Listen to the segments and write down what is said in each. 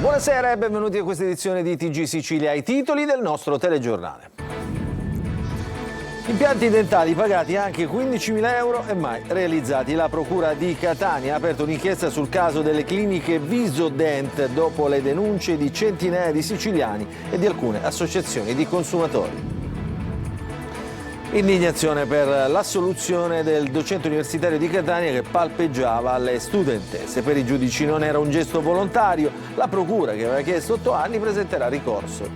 Buonasera e benvenuti a questa edizione di TG Sicilia, i titoli del nostro telegiornale. Impianti dentali pagati anche 15.000 euro e mai realizzati. La Procura di Catania ha aperto un'inchiesta sul caso delle cliniche Visodent dopo le denunce di centinaia di siciliani e di alcune associazioni di consumatori. Indignazione per l'assoluzione del docente universitario di Catania che palpeggiava le studentesse. Per i giudici non era un gesto volontario. La procura, che aveva chiesto 8 anni, presenterà ricorso.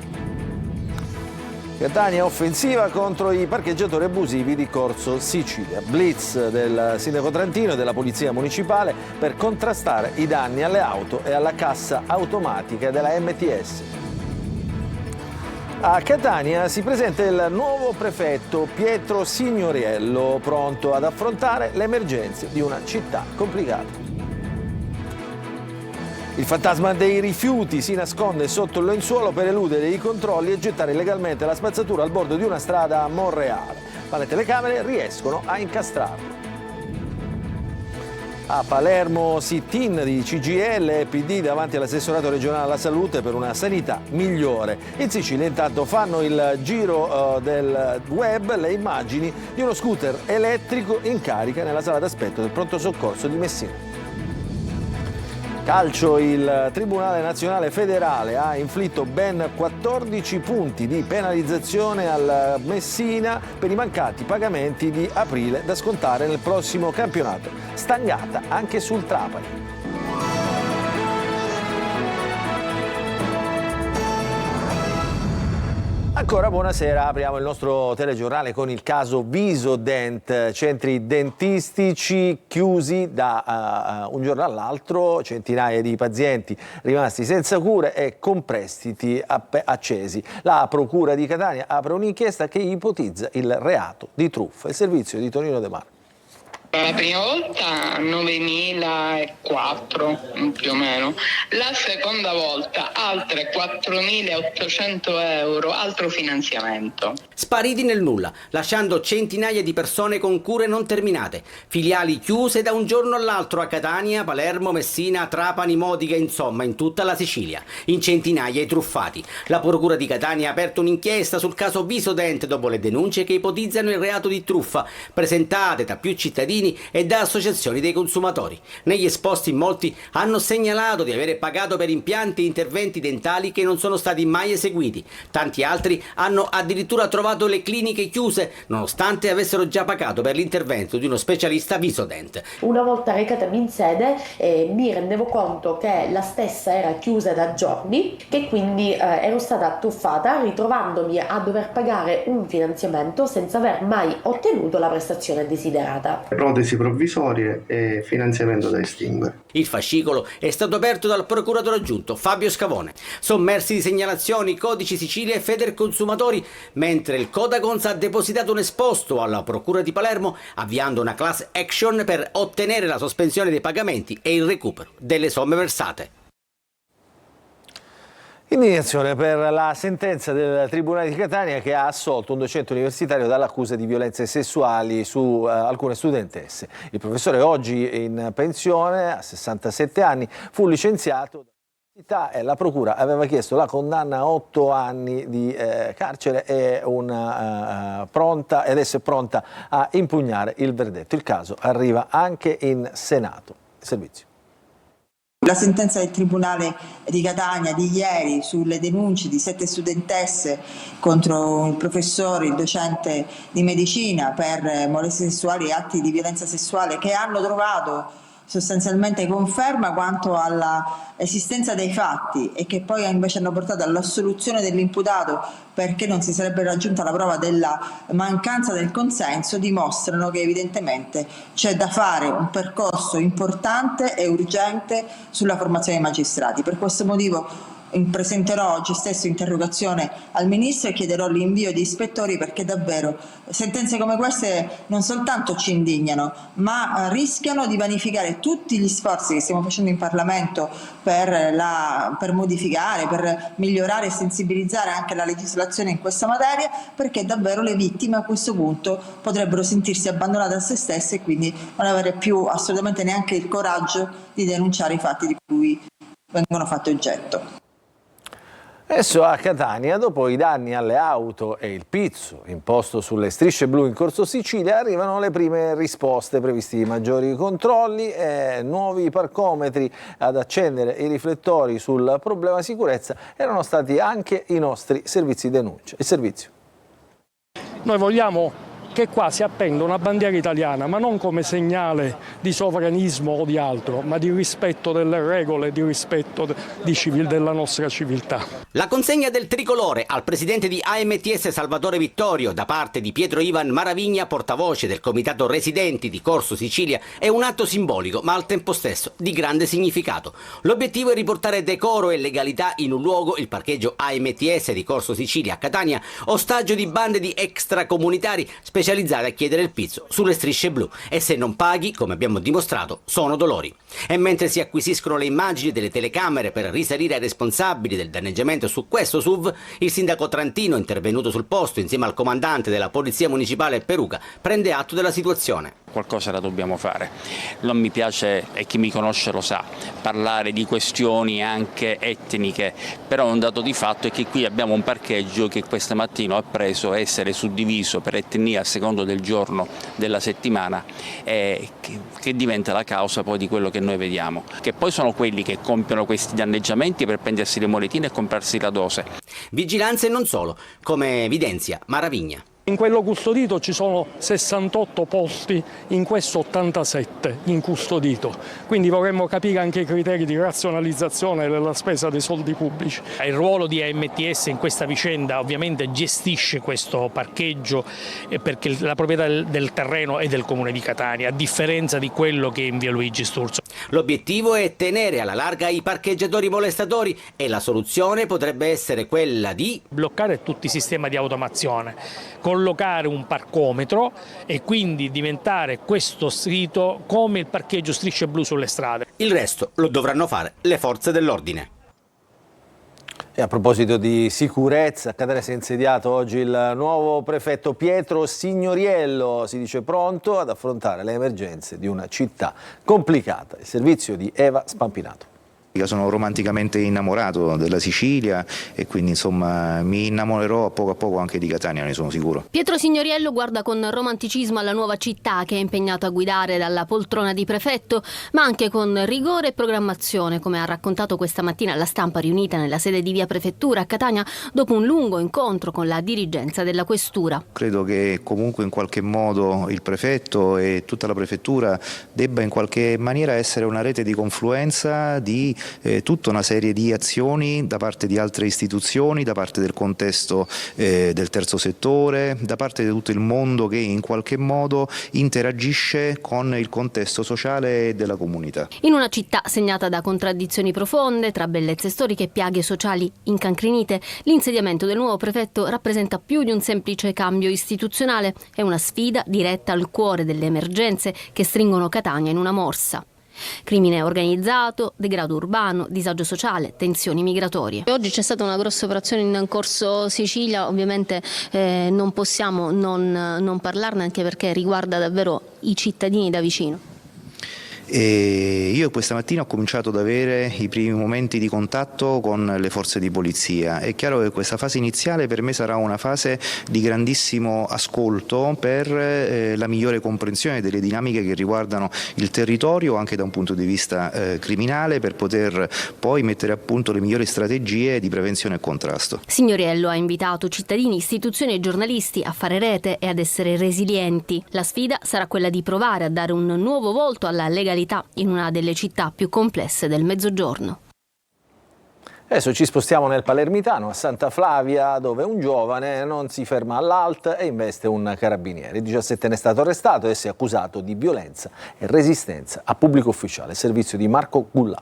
Catania offensiva contro i parcheggiatori abusivi di Corso Sicilia. Blitz del sindaco Trantino e della polizia municipale per contrastare i danni alle auto e alla cassa automatica della MTS. A Catania si presenta il nuovo prefetto Pietro Signoriello, pronto ad affrontare le emergenze di una città complicata. Il fantasma dei rifiuti si nasconde sotto il lenzuolo per eludere i controlli e gettare illegalmente la spazzatura al bordo di una strada a Monreale, ma le telecamere riescono a incastrarlo. A Palermo sit-in di CGIL e PD davanti all'assessorato regionale alla salute per una sanità migliore. In Sicilia intanto fanno il giro del web le immagini di uno scooter elettrico in carica nella sala d'aspetto del pronto soccorso di Messina. Calcio, il Tribunale Nazionale Federale ha inflitto ben 14 punti di penalizzazione al Messina per i mancati pagamenti di aprile da scontare nel prossimo campionato. Stangata anche sul Trapani. Ancora buonasera, apriamo il nostro telegiornale con il caso Visodent, centri dentistici chiusi da un giorno all'altro, centinaia di pazienti rimasti senza cure e con prestiti accesi. La Procura di Catania apre un'inchiesta che ipotizza il reato di truffa. Il servizio di Tonino De Marco. La prima volta 9.004 più o meno, la seconda volta altre 4.800 euro, altro finanziamento. Spariti nel nulla, lasciando centinaia di persone con cure non terminate, filiali chiuse da un giorno all'altro a Catania, Palermo, Messina, Trapani, Modica, insomma in tutta la Sicilia, in centinaia i truffati. La Procura di Catania ha aperto un'inchiesta sul caso Visodent dopo le denunce che ipotizzano il reato di truffa, presentate da più cittadini e da associazioni dei consumatori. Negli esposti molti hanno segnalato di avere pagato per impianti e interventi dentali che non sono stati mai eseguiti. Tanti altri hanno addirittura trovato le cliniche chiuse nonostante avessero già pagato per l'intervento di uno specialista Visodent. Una volta recatami in sede mi rendevo conto che la stessa era chiusa da giorni, che quindi ero stata truffata, ritrovandomi a dover pagare un finanziamento senza aver mai ottenuto la prestazione desiderata. Protesi provvisorie e finanziamento da estinguere. Il fascicolo è stato aperto dal procuratore aggiunto Fabio Scavone. Sommersi di segnalazioni, Codici Sicilia e Federconsumatori, mentre il Codacons ha depositato un esposto alla Procura di Palermo, avviando una class action per ottenere la sospensione dei pagamenti e il recupero delle somme versate. Indignazione per la sentenza del Tribunale di Catania che ha assolto un docente universitario dall'accusa di violenze sessuali su alcune studentesse. Il professore, oggi in pensione, a 67 anni, fu licenziato dall'università e la Procura aveva chiesto la condanna a 8 anni di carcere e adesso è pronta a impugnare il verdetto. Il caso arriva anche in Senato. Servizio. La sentenza del Tribunale di Catania di ieri sulle denunce di 7 studentesse contro il professore, il docente di medicina per molestie sessuali e atti di violenza sessuale, che hanno trovato sostanzialmente conferma quanto alla esistenza dei fatti e che poi invece hanno portato all'assoluzione dell'imputato perché non si sarebbe raggiunta la prova della mancanza del consenso, dimostrano che evidentemente c'è da fare un percorso importante e urgente sulla formazione dei magistrati. Per questo motivo presenterò oggi stesso interrogazione al Ministro e chiederò l'invio di ispettori, perché davvero sentenze come queste non soltanto ci indignano, ma rischiano di vanificare tutti gli sforzi che stiamo facendo in Parlamento per modificare, per migliorare e sensibilizzare anche la legislazione in questa materia, perché davvero le vittime a questo punto potrebbero sentirsi abbandonate a se stesse e quindi non avere più assolutamente neanche il coraggio di denunciare i fatti di cui vengono fatti oggetto. Adesso a Catania, dopo i danni alle auto e il pizzo imposto sulle strisce blu in Corso Sicilia, arrivano le prime risposte, previsti maggiori controlli e nuovi parcometri. Ad accendere i riflettori sul problema sicurezza erano stati anche i nostri servizi denuncia. Il servizio. Noi vogliamo che qua si appenda una bandiera italiana, ma non come segnale di sovranismo o di altro, ma di rispetto delle regole, di rispetto della nostra civiltà. La consegna del tricolore al presidente di AMTS Salvatore Vittorio da parte di Pietro Ivan Maravigna, portavoce del Comitato Residenti di Corso Sicilia, è un atto simbolico, ma al tempo stesso di grande significato. L'obiettivo è riportare decoro e legalità in un luogo, il parcheggio AMTS di Corso Sicilia a Catania, ostaggio di bande di extracomunitari specializzate a chiedere il pizzo sulle strisce blu, e se non paghi, come abbiamo dimostrato, sono dolori. E mentre si acquisiscono le immagini delle telecamere per risalire ai responsabili del danneggiamento su questo SUV, il sindaco trantino, intervenuto sul posto insieme al comandante della Polizia Municipale Peruca, prende atto della situazione. Qualcosa la dobbiamo fare. Non mi piace, e chi mi conosce lo sa, parlare di questioni anche etniche, però un dato di fatto è che qui abbiamo un parcheggio che questa mattina ha preso a essere suddiviso per etnia a secondo del giorno della settimana, che diventa la causa poi di quello che noi vediamo, che poi sono quelli che compiono questi danneggiamenti per prendersi le monetine e comprarsi la dose. Vigilanza e non solo, come evidenzia Maravigna. In quello custodito ci sono 68 posti, in questo 87 incustodito, quindi vorremmo capire anche i criteri di razionalizzazione della spesa dei soldi pubblici. Il ruolo di AMTS in questa vicenda ovviamente gestisce questo parcheggio perché la proprietà del terreno è del Comune di Catania, a differenza di quello che è in via Luigi Sturzo. L'obiettivo è tenere alla larga i parcheggiatori molestatori e la soluzione potrebbe essere quella di bloccare tutti i sistemi di automazione, collocare un parcometro e quindi diventare questo sito come il parcheggio strisce blu sulle strade. Il resto lo dovranno fare le forze dell'ordine. E a proposito di sicurezza, a Catania si è insediato oggi il nuovo prefetto Pietro Signoriello, si dice pronto ad affrontare le emergenze di una città complicata. Il servizio di Eva Spampinato. Sono romanticamente innamorato della Sicilia e quindi insomma mi innamorerò a poco anche di Catania, ne sono sicuro. Pietro Signoriello guarda con romanticismo alla nuova città che è impegnato a guidare dalla poltrona di prefetto, ma anche con rigore e programmazione, come ha raccontato questa mattina alla stampa riunita nella sede di Via Prefettura a Catania dopo un lungo incontro con la dirigenza della questura. Credo che comunque in qualche modo il prefetto e tutta la prefettura debba in qualche maniera essere una rete di confluenza di tutta una serie di azioni da parte di altre istituzioni, da parte del contesto del terzo settore, da parte di tutto il mondo che in qualche modo interagisce con il contesto sociale della comunità. In una città segnata da contraddizioni profonde, tra bellezze storiche e piaghe sociali incancrenite, l'insediamento del nuovo prefetto rappresenta più di un semplice cambio istituzionale, è una sfida diretta al cuore delle emergenze che stringono Catania in una morsa. Crimine organizzato, degrado urbano, disagio sociale, tensioni migratorie. Oggi c'è stata una grossa operazione in Corso Sicilia, ovviamente non possiamo non parlarne anche perché riguarda davvero i cittadini da vicino. E io questa mattina ho cominciato ad avere i primi momenti di contatto con le forze di polizia. È chiaro che questa fase iniziale per me sarà una fase di grandissimo ascolto per la migliore comprensione delle dinamiche che riguardano il territorio anche da un punto di vista criminale, per poter poi mettere a punto le migliori strategie di prevenzione e contrasto. Signoriello ha invitato cittadini, istituzioni e giornalisti a fare rete e ad essere resilienti. La sfida sarà quella di provare a dare un nuovo volto alla legalità in una delle città più complesse del Mezzogiorno. Adesso ci spostiamo nel palermitano, a Santa Flavia, dove un giovane non si ferma all'alt e investe un carabiniere. Il 17enne è stato arrestato e si è accusato di violenza e resistenza a pubblico ufficiale. Servizio di Marco Gullà.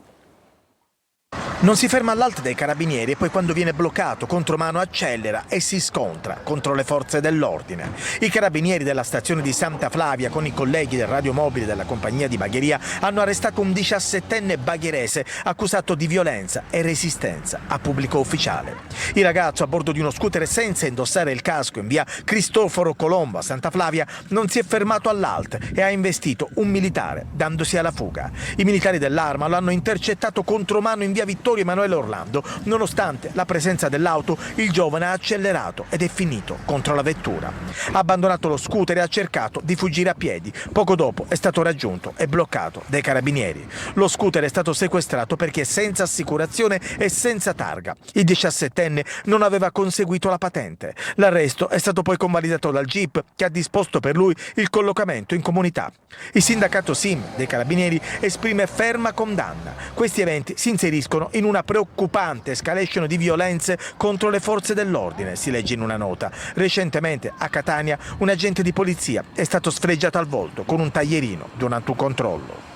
Non si ferma all'alt dei carabinieri e poi quando viene bloccato contromano accelera e si scontra contro le forze dell'ordine. I carabinieri della stazione di Santa Flavia con i colleghi del radiomobile della compagnia di bagheria hanno arrestato un 17enne bagherese accusato di violenza e resistenza a pubblico ufficiale. Il ragazzo a bordo di uno scooter senza indossare il casco in via Cristoforo Colombo a Santa Flavia non si è fermato all'alt e ha investito un militare dandosi alla fuga. I militari dell'Arma lo hanno intercettato contromano in via Vittorio Emanuele Orlando. Nonostante la presenza dell'auto, il giovane ha accelerato ed è finito contro la vettura. Ha abbandonato lo scooter e ha cercato di fuggire a piedi. Poco dopo è stato raggiunto e bloccato dai carabinieri. Lo scooter è stato sequestrato perché senza assicurazione e senza targa. Il 17enne non aveva conseguito la patente. L'arresto è stato poi convalidato dal GIP che ha disposto per lui il collocamento in comunità. Il sindacato SIM dei carabinieri esprime ferma condanna. Questi eventi si inseriscono in una preoccupante escalation di violenze contro le forze dell'ordine, si legge in una nota. Recentemente a Catania un agente di polizia è stato sfregiato al volto con un taglierino durante un controllo.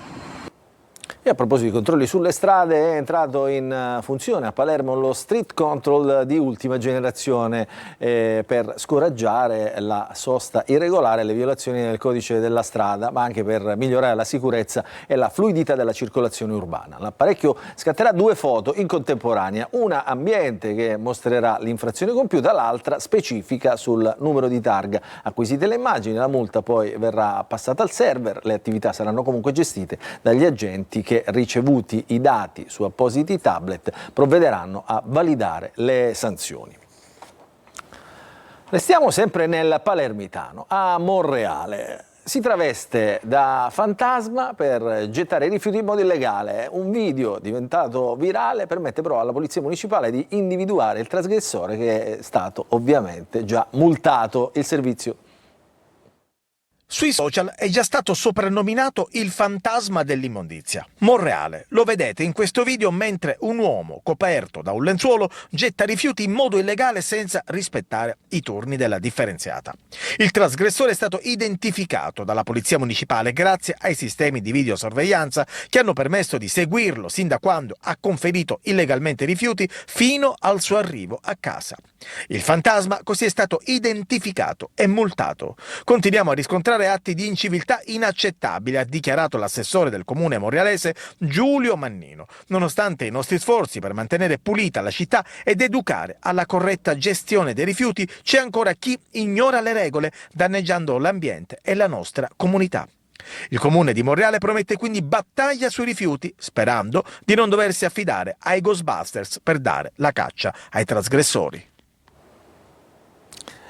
E a proposito di controlli sulle strade, è entrato in funzione a Palermo lo street control di ultima generazione per scoraggiare la sosta irregolare e le violazioni del codice della strada, ma anche per migliorare la sicurezza e la fluidità della circolazione urbana. L'apparecchio scatterà 2 foto in contemporanea, una ambiente che mostrerà l'infrazione compiuta, l'altra specifica sul numero di targa. Acquisite le immagini, la multa poi verrà passata al server, le attività saranno comunque gestite dagli agenti che, ricevuti i dati su appositi tablet, provvederanno a validare le sanzioni. Restiamo sempre nel palermitano, a Monreale. Si traveste da fantasma per gettare rifiuti in modo illegale. Un video diventato virale permette però alla Polizia Municipale di individuare il trasgressore, che è stato ovviamente già multato. Il servizio. Sui social è già stato soprannominato il fantasma dell'immondizia. Monreale, lo vedete in questo video mentre un uomo coperto da un lenzuolo getta rifiuti in modo illegale senza rispettare i turni della differenziata. Il trasgressore è stato identificato dalla Polizia Municipale grazie ai sistemi di videosorveglianza che hanno permesso di seguirlo sin da quando ha conferito illegalmente rifiuti fino al suo arrivo a casa. Il fantasma così è stato identificato e multato. Continuiamo a riscontrare atti di inciviltà inaccettabili, ha dichiarato l'assessore del comune monrealese Giulio Mannino. Nonostante i nostri sforzi per mantenere pulita la città ed educare alla corretta gestione dei rifiuti, c'è ancora chi ignora le regole, danneggiando l'ambiente e la nostra comunità. Il comune di Monreale promette quindi battaglia sui rifiuti, sperando di non doversi affidare ai Ghostbusters per dare la caccia ai trasgressori.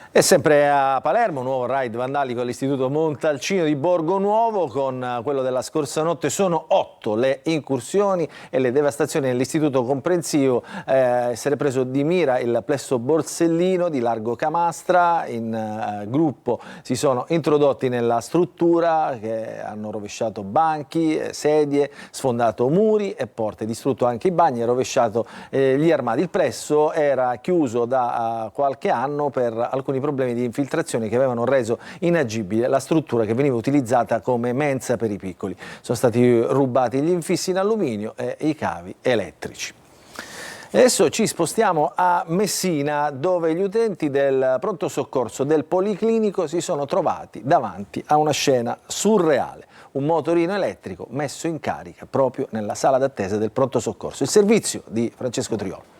E sempre a Palermo, nuovo raid vandalico all'Istituto Montalcino di Borgo Nuovo. Con quello della scorsa notte sono 8 le incursioni e le devastazioni nell'istituto comprensivo. Essere preso di mira il plesso Borsellino di Largo Camastra. In gruppo si sono introdotti nella struttura, che hanno rovesciato banchi, sedie, sfondato muri e porte, distrutto anche i bagni e rovesciato gli armadi. Il plesso era chiuso da qualche anno per alcuni problemi di infiltrazione che avevano reso inagibile la struttura, che veniva utilizzata come mensa per i piccoli. Sono stati rubati gli infissi in alluminio e i cavi elettrici. Adesso ci spostiamo a Messina, dove gli utenti del pronto soccorso del Policlinico si sono trovati davanti a una scena surreale. Un motorino elettrico messo in carica proprio nella sala d'attesa del pronto soccorso. Il servizio di Francesco Triolo.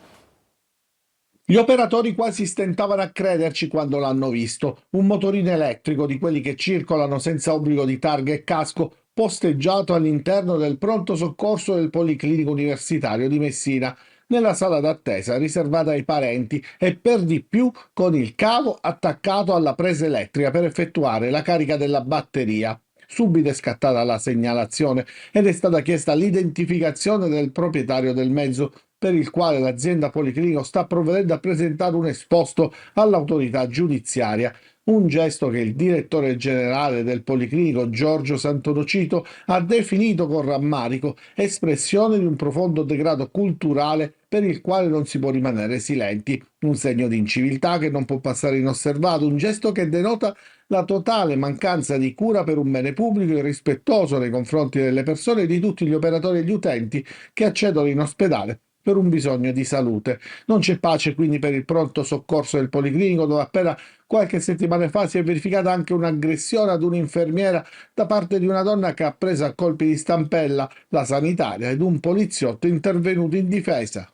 Gli operatori quasi stentavano a crederci quando l'hanno visto. Un motorino elettrico di quelli che circolano senza obbligo di targa e casco, posteggiato all'interno del pronto soccorso del Policlinico Universitario di Messina, nella sala d'attesa riservata ai parenti e per di più con il cavo attaccato alla presa elettrica per effettuare la carica della batteria. Subito è scattata la segnalazione ed è stata chiesta l'identificazione del proprietario del mezzo, per il quale l'azienda Policlinico sta provvedendo a presentare un esposto all'autorità giudiziaria. Un gesto che il direttore generale del Policlinico, Giorgio Santodocito, ha definito con rammarico espressione di un profondo degrado culturale per il quale non si può rimanere silenti, un segno di inciviltà che non può passare inosservato, un gesto che denota la totale mancanza di cura per un bene pubblico irrispettoso nei confronti delle persone e di tutti gli operatori e gli utenti che accedono in ospedale per un bisogno di salute. Non c'è pace quindi per il pronto soccorso del Policlinico, dove appena qualche settimana fa si è verificata anche un'aggressione ad un'infermiera da parte di una donna che ha preso a colpi di stampella la sanitaria ed un poliziotto intervenuto in difesa.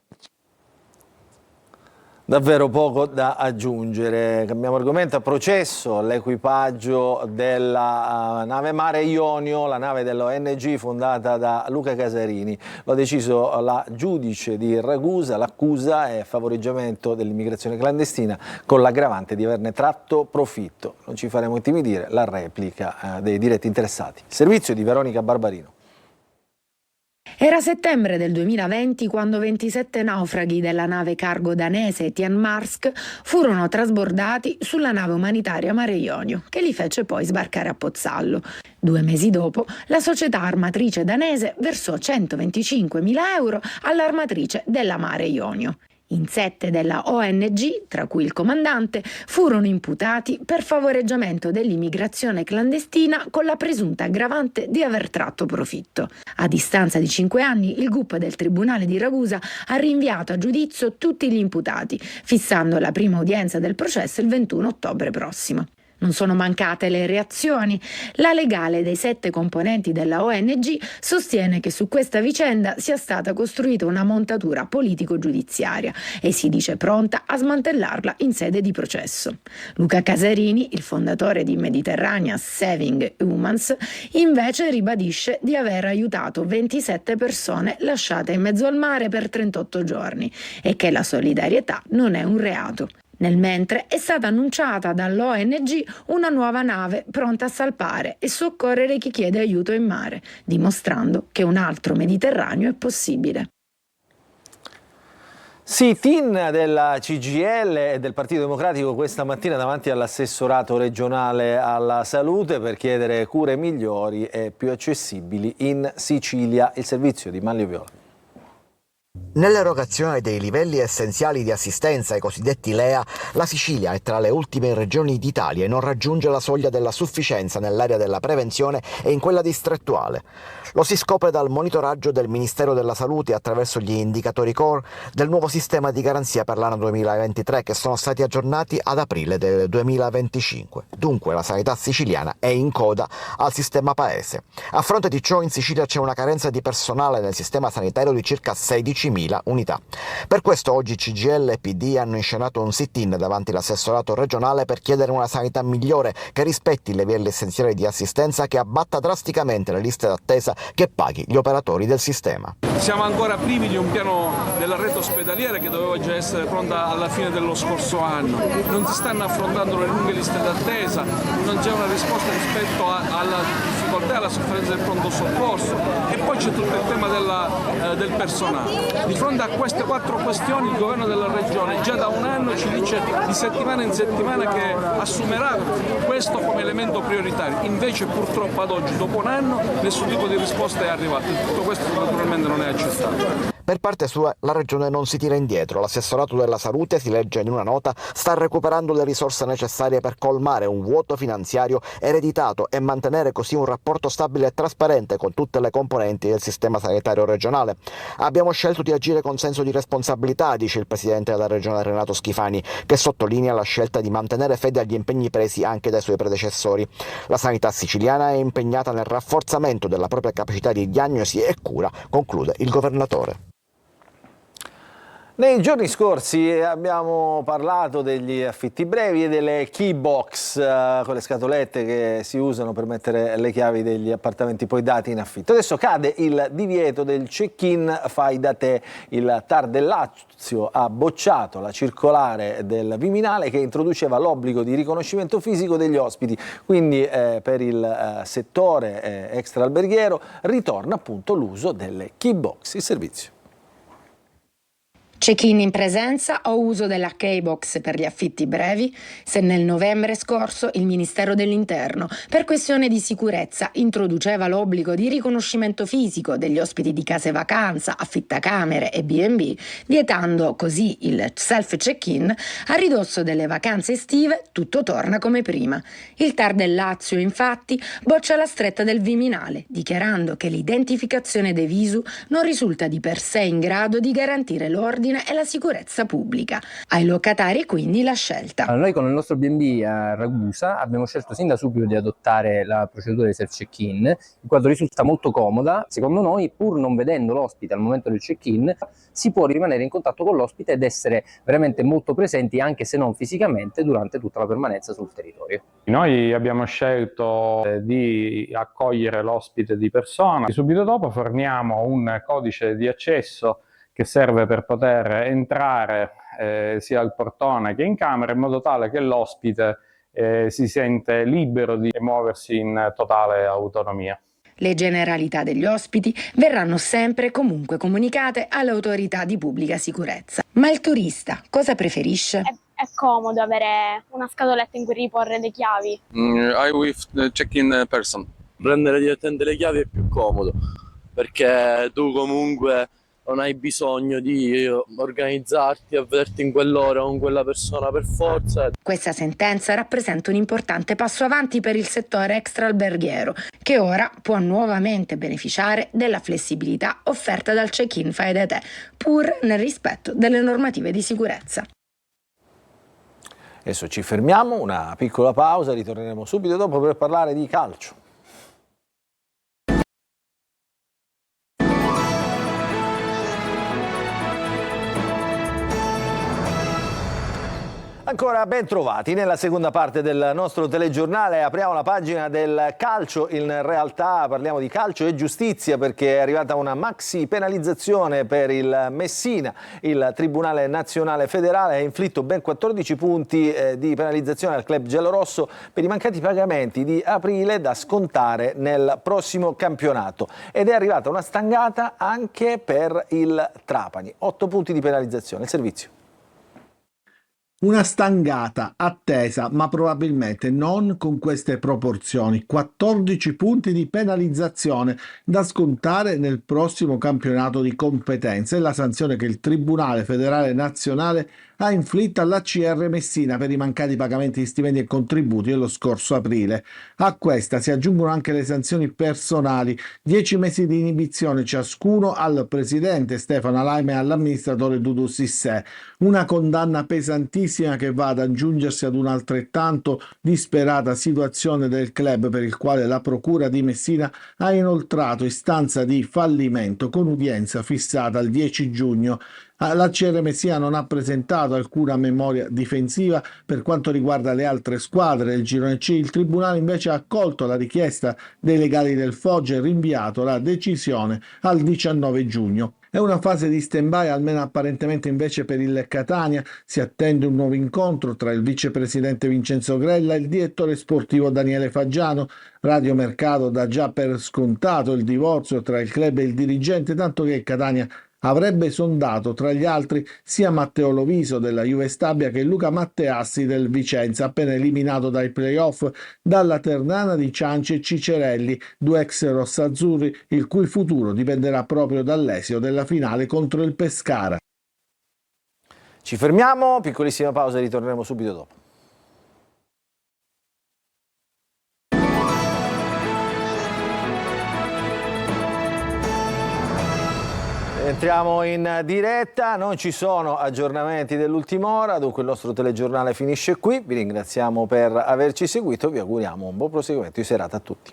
Davvero poco da aggiungere. Cambiamo argomento. A processo l'equipaggio della nave Mare Ionio, la nave dell'ONG fondata da Luca Casarini. Lo ha deciso la giudice di Ragusa. L'accusa è favoreggiamento dell'immigrazione clandestina con l'aggravante di averne tratto profitto. Non ci faremo intimidire, la replica dei diretti interessati. Il servizio di Veronica Barbarino. Era settembre del 2020 quando 27 naufraghi della nave cargo danese Tian Marsk furono trasbordati sulla nave umanitaria Mare Ionio, che li fece poi sbarcare a Pozzallo. 2 mesi dopo, la società armatrice danese versò 125.000 euro all'armatrice della Mare Ionio. In 7 della ONG, tra cui il comandante, furono imputati per favoreggiamento dell'immigrazione clandestina con la presunta aggravante di aver tratto profitto. A distanza di 5 anni, il GUP del Tribunale di Ragusa ha rinviato a giudizio tutti gli imputati, fissando la prima udienza del processo il 21 ottobre prossimo. Non sono mancate le reazioni. La legale dei 7 componenti della ONG sostiene che su questa vicenda sia stata costruita una montatura politico-giudiziaria e si dice pronta a smantellarla in sede di processo. Luca Casarini, il fondatore di Mediterranean Saving Humans, invece ribadisce di aver aiutato 27 persone lasciate in mezzo al mare per 38 giorni e che la solidarietà non è un reato. Nel mentre è stata annunciata dall'ONG una nuova nave pronta a salpare e soccorrere chi chiede aiuto in mare, dimostrando che un altro Mediterraneo è possibile. Sit-in della CGIL e del Partito Democratico questa mattina davanti all'assessorato regionale alla salute per chiedere cure migliori e più accessibili in Sicilia. Il servizio di Manlio Viola. Nell'erogazione dei livelli essenziali di assistenza, i cosiddetti LEA, la Sicilia è tra le ultime regioni d'Italia e non raggiunge la soglia della sufficienza nell'area della prevenzione e in quella distrettuale. Lo si scopre dal monitoraggio del Ministero della Salute attraverso gli indicatori core del nuovo sistema di garanzia per l'anno 2023 che sono stati aggiornati ad aprile del 2025. Dunque la sanità siciliana è in coda al sistema paese. A fronte di ciò in Sicilia c'è una carenza di personale nel sistema sanitario di circa 16.000 unità. Per questo oggi CGIL e PD hanno inscenato un sit-in davanti all'assessorato regionale per chiedere una sanità migliore che rispetti i livelli essenziali di assistenza, che abbatta drasticamente le liste d'attesa, che paghi gli operatori del sistema. Siamo ancora privi di un piano della rete ospedaliera che doveva già essere pronta alla fine dello scorso anno. Non si stanno affrontando le lunghe liste d'attesa, non c'è una risposta rispetto alla difficoltà e alla sofferenza del pronto soccorso e poi c'è tutto il tema del personale. Di fronte a queste 4 questioni il governo della regione già da un anno ci dice di settimana in settimana che assumerà questo come elemento prioritario, invece purtroppo ad oggi, dopo un anno, nessun tipo di risposta è arrivata. Tutto questo naturalmente non è accettabile. Per parte sua la Regione non si tira indietro. L'assessorato della salute, si legge in una nota, sta recuperando le risorse necessarie per colmare un vuoto finanziario ereditato e mantenere così un rapporto stabile e trasparente con tutte le componenti del sistema sanitario regionale. Abbiamo scelto di agire con senso di responsabilità, dice il presidente della Regione Renato Schifani, che sottolinea la scelta di mantenere fede agli impegni presi anche dai suoi predecessori. La sanità siciliana è impegnata nel rafforzamento della propria capacità di diagnosi e cura, conclude il governatore. Nei giorni scorsi abbiamo parlato degli affitti brevi e delle key box, quelle scatolette che si usano per mettere le chiavi degli appartamenti poi dati in affitto. Adesso cade il divieto del check-in fai da te. Il TAR del Lazio ha bocciato la circolare del Viminale che introduceva l'obbligo di riconoscimento fisico degli ospiti. Quindi per il settore extra-alberghiero ritorna appunto l'uso delle key box, il servizio. Check-in in presenza o uso della K-Box per gli affitti brevi? Se nel novembre scorso il Ministero dell'Interno, per questione di sicurezza, introduceva l'obbligo di riconoscimento fisico degli ospiti di case vacanza, affittacamere e B&B, vietando così il self-check-in, a ridosso delle vacanze estive tutto torna come prima. Il TAR del Lazio, infatti, boccia la stretta del Viminale, dichiarando che l'identificazione dei visu non risulta di per sé in grado di garantire l'ordine e la sicurezza pubblica. Ai locatari quindi la scelta. Noi con il nostro B&B a Ragusa abbiamo scelto sin da subito di adottare la procedura di self-check-in, in quanto risulta molto comoda. Secondo noi, pur non vedendo l'ospite al momento del check-in, si può rimanere in contatto con l'ospite ed essere veramente molto presenti, anche se non fisicamente, durante tutta la permanenza sul territorio. Noi abbiamo scelto di accogliere l'ospite di persona. Subito dopo forniamo un codice di accesso che serve per poter entrare sia al portone che in camera, in modo tale che l'ospite si sente libero di muoversi in totale autonomia. Le generalità degli ospiti verranno sempre e comunque comunicate alle autorità di pubblica sicurezza. Ma il turista cosa preferisce? È comodo avere una scatoletta in cui riporre le chiavi. I with the check-in person. Prendere direttamente le chiavi è più comodo, perché tu comunque non hai bisogno di organizzarti a vederti in quell'ora con quella persona per forza. Questa sentenza rappresenta un importante passo avanti per il settore extraalberghiero, che ora può nuovamente beneficiare della flessibilità offerta dal check-in fai da te, pur nel rispetto delle normative di sicurezza. Adesso ci fermiamo, una piccola pausa, ritorneremo subito dopo per parlare di calcio. Ancora ben trovati nella seconda parte del nostro telegiornale. Apriamo la pagina del calcio. In realtà parliamo di calcio e giustizia, perché è arrivata una maxi penalizzazione per il Messina. Il Tribunale Nazionale Federale ha inflitto ben 14 punti di penalizzazione al club giallorosso per i mancati pagamenti di aprile da scontare nel prossimo campionato. Ed è arrivata una stangata anche per il Trapani. 8 punti di penalizzazione. Il servizio. Una stangata attesa, ma probabilmente non con queste proporzioni. 14 punti di penalizzazione da scontare nel prossimo campionato di competenza. È la sanzione che il Tribunale Federale Nazionale ha inflitto all'ACR Messina per i mancati pagamenti di stipendi e contributi dello scorso aprile. A questa si aggiungono anche le sanzioni personali, 10 mesi di inibizione ciascuno al presidente Stefano Alaime e all'amministratore Dudu Sissè. Una condanna pesantissima che va ad aggiungersi ad un'altrettanto disperata situazione del club, per il quale la Procura di Messina ha inoltrato istanza di fallimento con udienza fissata al 10 giugno. L'ACR Messina non ha presentato alcuna memoria difensiva per quanto riguarda le altre squadre del girone C. Il Tribunale invece ha accolto la richiesta dei legali del Foggia e rinviato la decisione al 19 giugno. È una fase di stand-by, almeno apparentemente, invece per il Catania. Si attende un nuovo incontro tra il vicepresidente Vincenzo Grella e il direttore sportivo Daniele Faggiano. Radio Mercato dà già per scontato il divorzio tra il club e il dirigente, tanto che il Catania avrebbe sondato tra gli altri sia Matteo Loviso della Juve Stabia che Luca Matteassi del Vicenza, appena eliminato dai playoff dalla Ternana di Cianci e Cicerelli, due ex rossazzurri, il cui futuro dipenderà proprio dall'esito della finale contro il Pescara. Ci fermiamo, piccolissima pausa e ritorneremo subito dopo. Entriamo in diretta, non ci sono aggiornamenti dell'ultima ora, dunque il nostro telegiornale finisce qui. Vi ringraziamo per averci seguito, vi auguriamo un buon proseguimento di serata a tutti.